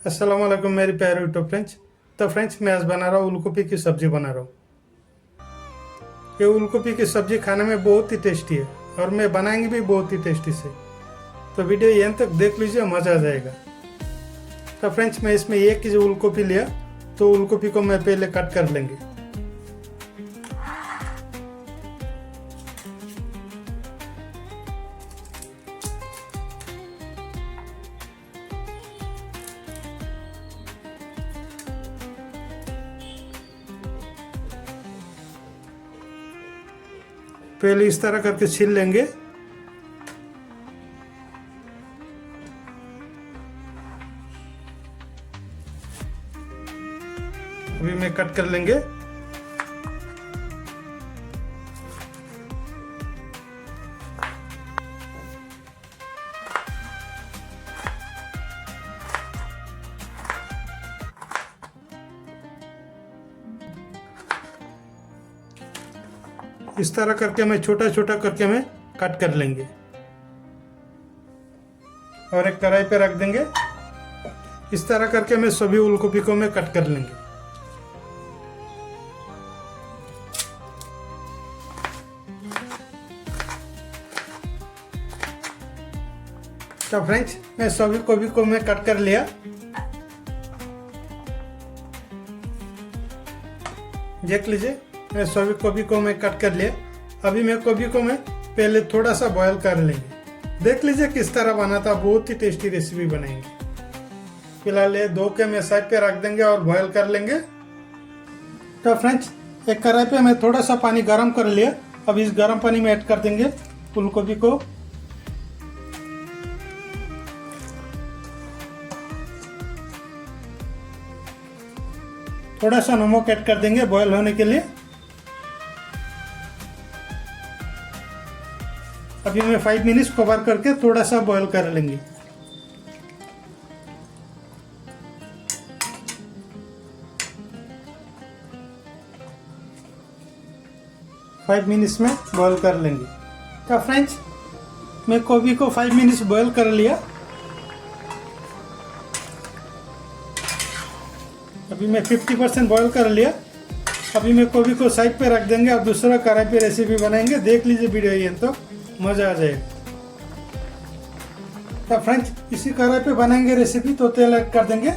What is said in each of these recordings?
अस्सलाम वालेकुम मेरी प्यारे यूट्यूब फ्रेंड्स। तो फ्रेंड्स मैं आज बना रहा हूँ उलगोपी की सब्जी बना रहा हूँ। ये उलगोपी की सब्जी खाने में बहुत ही टेस्टी है और मैं बनाएंगे भी बहुत ही टेस्टी से। तो वीडियो यहाँ तक देख लीजिए, मज़ा आ जाएगा। तो फ्रेंड्स मैं इसमें 1 केजी उलगोपी लिया, तो उलगोपी को मैं पहले कट कर लेंगे। पहले इस तरह करके छील लेंगे। अभी मैं कट कर लेंगे। इस तरह करके मैं छोटा छोटा करके मैं कट कर लेंगे और एक कढ़ाई पे रख देंगे। इस तरह करके मैं सभी उलगोपी को मैं कट कर लेंगे। तो फ्रेंड्स मैं सभी गोभी को मैं कट कर लिया। देख लीजिए मैं सभी गोभी को मैं कट कर लिया। अभी मैं गोभी को मैं पहले थोड़ा सा बॉयल कर लेंगे। देख लीजिए किस तरह बना था, बहुत ही टेस्टी रेसिपी बनाएंगे। फिलहाल ये धो के मैं साइड पे रख देंगे और बॉयल कर लेंगे। तो फ्रेंड्स एक कढ़ाई पे मैं थोड़ा सा पानी गर्म कर लिया। अब इस गर्म पानी में ऐड कर देंगे फूलगोभी को। थोड़ा सा नमक ऐड कर देंगे बॉयल होने के लिए। अभी मैं 5 मिनट कवर करके थोड़ा सा बॉयल कर लेंगे। फाइव मिनट्स में बॉयल कर लेंगे। तो फ्रेंड्स मैं गोभी को 5 मिनट्स बॉयल कर लिया। अभी मैं 50% बॉयल कर लिया। अभी मैं गोभी को साइड पे रख देंगे और दूसरा कढ़ाई पे रेसिपी बनाएंगे। देख लीजिए वीडियो, ये तो मज़ा आ जाएगा। तो फ्रेंड्स इसी कढ़ाई पे बनाएंगे रेसिपी। तो तेल ऐड कर देंगे।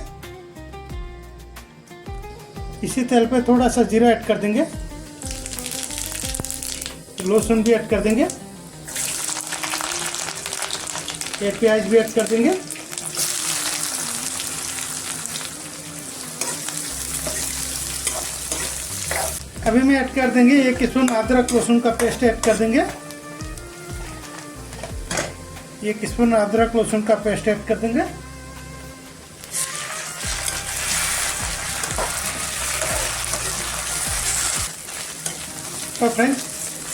इसी तेल पे थोड़ा सा जीरा ऐड कर देंगे, लहसुन भी ऐड कर देंगे, एक प्याज भी ऐड कर देंगे। अभी मैं ऐड कर देंगे 1 स्पून अदरक लहसुन का पेस्ट ऐड कर देंगे। 1 स्पून अदरक लहसुन का पेस्ट ऐड कर देंगे। तो फ्रेंड्स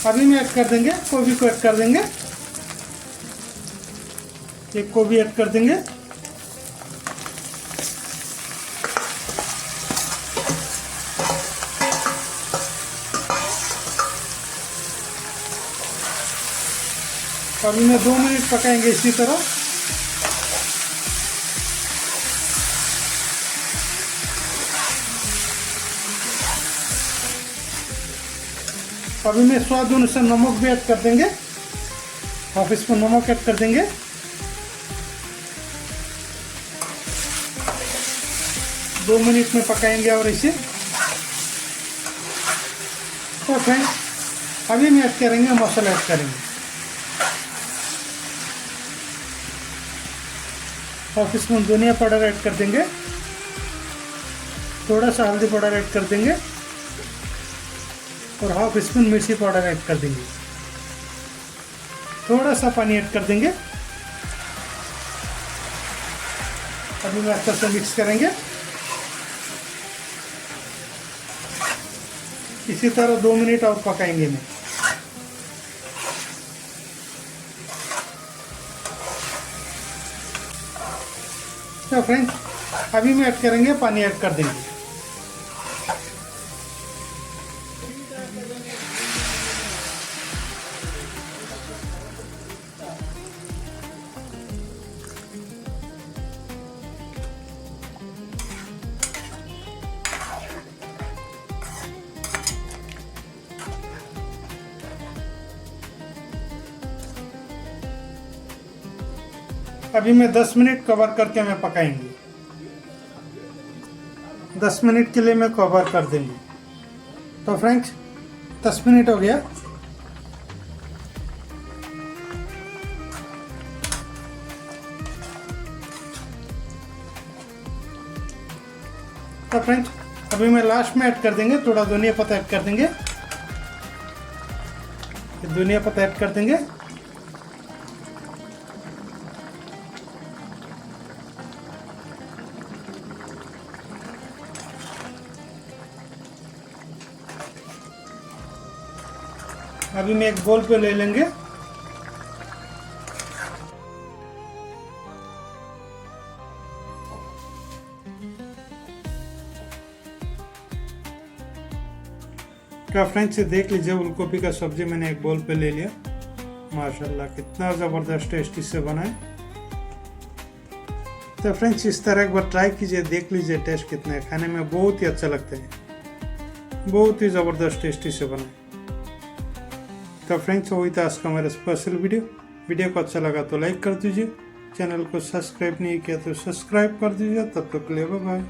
अभी मैं ऐड कर देंगे गोभी को ऐड कर देंगे। एक गोभी ऐड कर देंगे। अभी मैं 2 मिनट पकाएंगे इसी तरह। अभी मैं स्वाद अनुसार नमक भी ऐड कर देंगे। हाफ स्पून नमक ऐड कर देंगे। दो मिनट में पकाएंगे और इसे। तो फ्रेंड्स अभी मैं ऐड करेंगे मसाला ऐड करेंगे। हाफ स्पून धनिया पाउडर ऐड कर देंगे। थोड़ा सा हल्दी पाउडर ऐड कर देंगे और हाफ स्पून मिर्ची पाउडर ऐड कर देंगे। थोड़ा सा पानी ऐड कर देंगे। अभी मैं अच्छे से मिक्स करेंगे। इसी तरह 2 मिनट और पकाएंगे मैं। तो फ्रेंड्स अभी मैं ऐड करेंगे पानी ऐड कर देंगे। अभी मैं 10 मिनट कवर करके मैं पकाएंगे। 10 मिनट के लिए मैं कवर कर देंगे। तो फ्रेंड्स 10 मिनट हो गया। तो फ्रेंड्स अभी मैं लास्ट में ऐड कर देंगे, थोड़ा धनिया पत्ता ऐड कर देंगे। धनिया पत्ता ऐड कर देंगे। अभी मैं एक बोल पे ले लेंगे। क्या फ्रेंड्स देख लीजिए, फूलगोभी का सब्जी मैंने एक बोल पे ले लिया। माशाल्लाह कितना ज़बरदस्त टेस्टी से बना है। तो फ्रेंड्स इस तरह एक बार ट्राई कीजिए, देख लीजिए टेस्ट कितना है। खाने में बहुत ही अच्छा लगता है, बहुत ही ज़बरदस्त टेस्टी से बना है। तो फ्रेंड्स वही था आज का हमारा स्पेशल वीडियो को अच्छा लगा तो लाइक कर दीजिए, चैनल को सब्सक्राइब नहीं किया तो सब्सक्राइब कर दीजिए। तब तक के लिए बाय बाय।